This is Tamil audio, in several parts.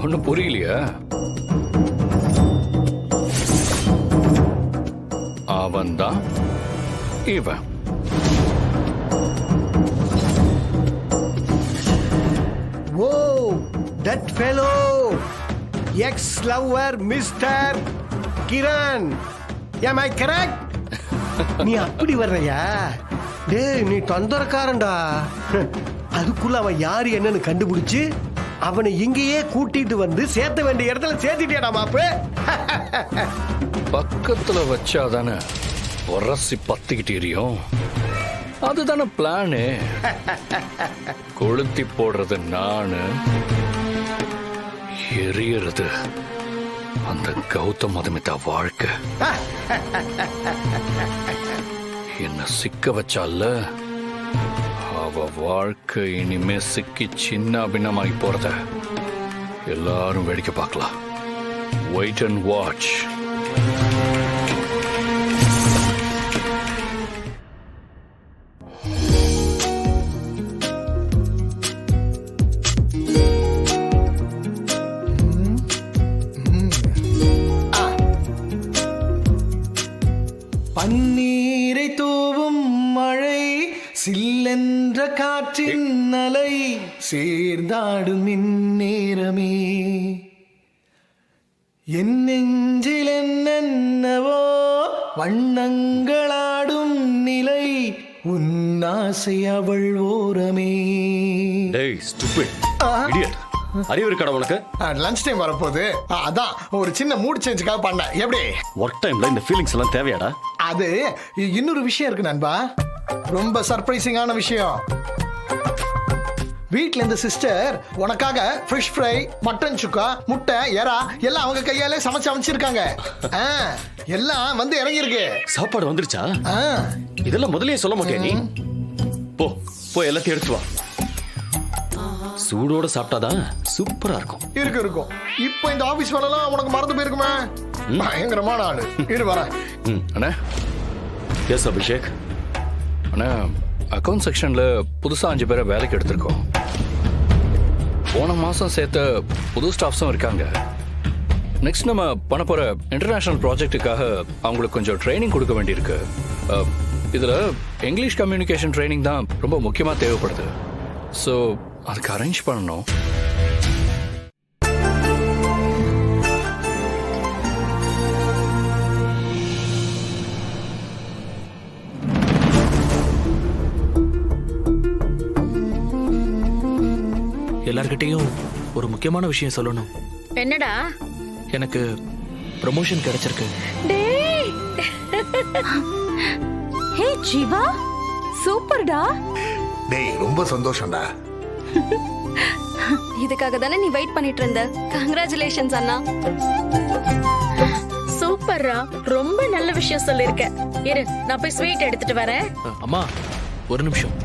ஒன்னும் புரியலையா? அவன்தான் இவன். ஓ, that fellow, ex-lover Mr. Kiran. Am I correct? நீ அப்படி வர்றையா? டேய், நீ தொந்தரக்காரன்டா. அதுக்குள்ள அவன் யாரு என்னன்னு கண்டுபிடிச்சு அவனை இங்கேயே கூட்டிட்டு வந்து சேர்த்த வேண்டிய இடத்துல சேர்த்துட்டியாடா மாப்பு. பக்கத்துல வச்சாதானே உரசி பத்திக்கிட்டு எரியும். அதுதானே பிளானு. கொளுத்தி போடுறது நானு, எரியறது அந்த கௌதம் மதுமிதா வாழ்க்கை. என்ன சிக்க வச்சால அவ வாழ்க்கை இனிமே சிக்கி சின்ன பின்னமாகி போறத எல்லாரும் வேடிக்கை பார்க்கலாம். Wait and watch. பன்னீரை தூவும் மழை, சில்லென்ற காற்றின் அலை, சேர்ந்தாடும் இந்நேரமே என் நெஞ்சில் என்னென்னவோ வண்ணங்களாடும் நிலை, உன்னாசை அவள் ஓரமே. டேய் ஸ்டூபிட் இடியட், அறிவு இருக்கடா உனக்கு? லஞ்ச் டைம் வரப்போகுது, அதான் ஒரு சின்ன மூட் சேஞ்சுக்காக பண்ணேன். எப்படி ஒர்க் டைம்ல இந்த ஃபீலிங்ஸ் எல்லாம் தேவையாடா? அது இன்னொரு விஷயம் இருக்கு நண்பா, ரொம்ப சர்ப்ரைசிங்கான விஷயம். வீட்ல இந்த சிஸ்டர் உனக்காக ஃபிஷ் ஃப்ரை, மட்டன் சுக்கா, முட்டை, எறா எல்லாம் அவங்க கையாலே சமைச்சு அமைச்சிருக்காங்க. எல்லாம் வந்து இறங்கியிருக்கு. சாப்பாடு வந்துருச்சா? இதெல்லாம் முதல்லயே சொல்ல மாட்டேன் நீ. போ போ எல்லாத்தையும் எடுத்து வா. சூடோட சாப்பிட்டாதான் சூப்பரா இருக்கும். இருக்கும். இப்போ இந்த ஆபீஸ் வேலைலாம் உனக்கு மறந்து போயிருக்குமே. பயங்கரமான ஆளு. இரு வரேன். அண்ணா. எஸ் அபிஷேக். அண்ணா, அக்கௌண்ட் செக்ஷன்ல புதுசா 5 பேரை வேலைக்கு எடுத்திருக்கோம். போன மாசம் சேர்த்த புது ஸ்டாஃப்ஸும் இருக்காங்க. நெக்ஸ்ட் நம்ம பண்ண போற இன்டர்நேஷனல் ப்ராஜெக்ட்டுக்காக அவங்களுக்கு கொஞ்சம் ட்ரைனிங் கொடுக்க வேண்டியிருக்கு. இதுல இங்கிலீஷ் கம்யூனிகேஷன் ட்ரைனிங் தான் ரொம்ப முக்கியமா தேவைப்படுது. ஸோ அதுக்கு அரேஞ்ச் பண்ணணும். எல்லார்கிட்டையும் ஒரு முக்கியமான விஷயம் சொல்லணும். என்னடா? எனக்கு ப்ரமோஷன் கிடைச்சிருக்கு. டேய், ஹே ஜீவா, சூப்பர்டா. டேய், ரொம்ப சந்தோஷம்டா. இதுக்காக தானே நீ வெயிட் பண்ணிட்டு இருந்த. கங்க்ராச்சுலேஷன்ஸ் அண்ணா. சூப்பர்ரா, ரொம்ப நல்ல விஷயம் சொல்லிருக்க. இரு, நான் போய் ஸ்வீட் எடுத்துட்டு வரேன். அம்மா ஒரு நிமிஷம்.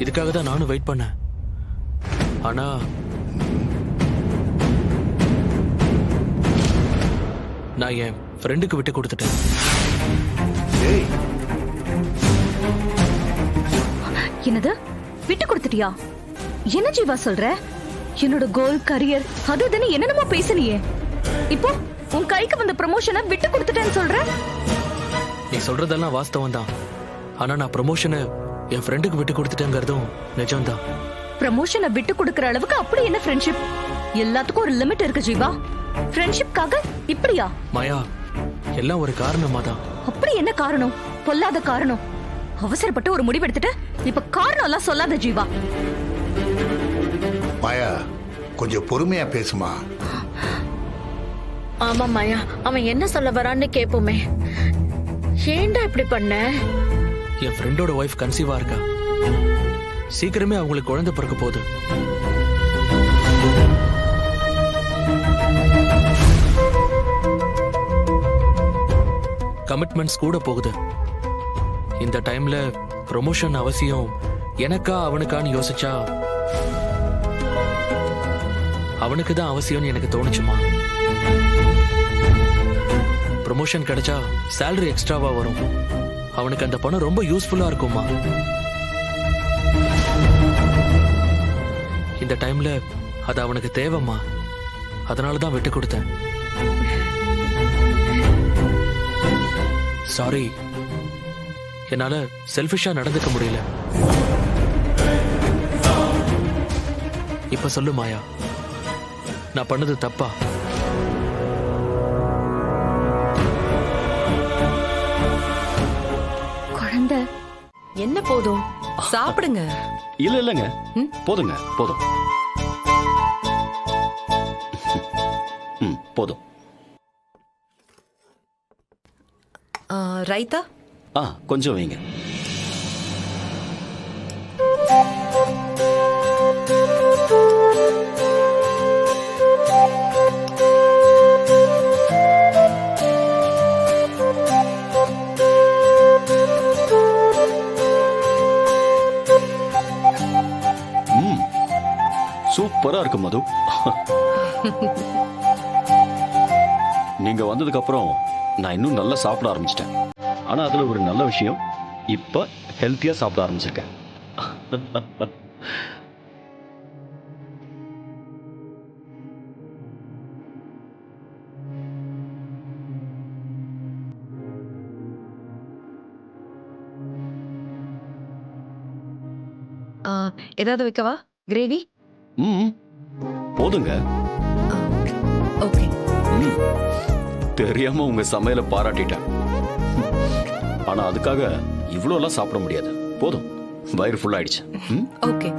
இதுக்காக தான் நானும் வெயிட் பண்ணேன். ஆனா நான் என் ஃப்ரெண்டுக்கு விட்டு கொடுத்துட்டேன். டேய், என்னது விட்டு கொடுத்துட்டியா? என்ன ஜீவா சொல்ற? என்னோட கோல், கரியர் அது தானே என்னென்னமோ பேசுனியே. இப்போ உன் கைக்கு வந்த ப்ரமோஷனை விட்டு கொடுத்துட்டேன்னு சொல்ற? நீ சொல்றதெல்லாம் வாஸ்தவம் தான். ஆனா நான் ப்ரமோஷனை என் ஃப்ரெண்டுக்கு விட்டு கொடுத்துட்டேங்கிறதும் நிஜம்தான். ப்ரமோஷனை விட்டு கொடுக்கற அளவுக்கு அப்படி என்ன ஃப்ரெண்ட்ஷிப்? எல்லாத்துக்கும் ஒரு லிமிட் இருக்கு ஜீவா. ஃப்ரெண்ட்ஷிப்காக இப்படியா? மாயா, எல்லாம் ஒரு காரணமா தான். அப்படி என்ன காரணம்? பொல்லாத காரணம். அவசரப்பட்டு ஒரு முடிவெடுத்துட்டு இப்ப காரணம் எல்லாம் சொல்லாத ஜீவா. மாயா, கொஞ்சம் பொறுமையா பேசுமா. ஆமா மாயா, அவன் என்ன சொல்ல வரான்னு கேப்போமே. ஏன்டா இப்படி பண்ண? என் ஃப்ரெண்டோட ஒய்ஃப் கன்சீவா இருக்கா. சீக்கிரமே அவங்களுக்கு குழந்தை பிறக்க போகுது. கமிட்மெண்ட்ஸ் கூட போகுது. இந்த டைம்ல ப்ரொமோஷன் அவசியம் எனக்கா அவனுக்கான்னு யோசிச்சா அவனுக்கு தான் அவசியம்னு எனக்கு தோணுச்சுமா. ப்ரொமோஷன் கிடைச்சா சேலரி எக்ஸ்ட்ராவா வரும். அவனுக்கு அந்த பணம் ரொம்ப யூஸ்ஃபுல்லா இருக்குமா. இந்த டைம்ல அது அவனுக்கு தேவைம்மா. அதனால தான் விட்டு கொடுத்தேன். சாரி, என்னால செல்ஃபிஷா நடந்துக்க முடியல. இப்ப சொல்லு மாயா, நான் பண்ணது தப்பா? குழந்தை என்ன போதும், சாப்பிடுங்க. இல்ல இல்லங்க, போதுங்க, போதும். போதும். ரைத்தா? கொஞ்சம் வைங்க. சூப்பரா இருக்கு மது. நீங்க வந்ததுக்கு அப்புறம் நான் இன்னும் நல்லா சாப்பிட ஆரம்பிச்சிட்டேன். ஆனா அதுல ஒரு நல்ல விஷயம், இப்ப ஹெல்த்தியா சாப்பிட ஆரம்பிச்சிருக்கேன். ஏதாவது வைக்கவா? கிரேவி? போதுங்க. ஓகே. தெரியாம உங்க சமையலை பாராட்டிட்டேன். ஆனா அதுக்காக இவ்வளவு எல்லாம் சாப்பிட முடியாது. போதும், வயிறு ஃபுல் ஆயிடுச்சு. ஓகே.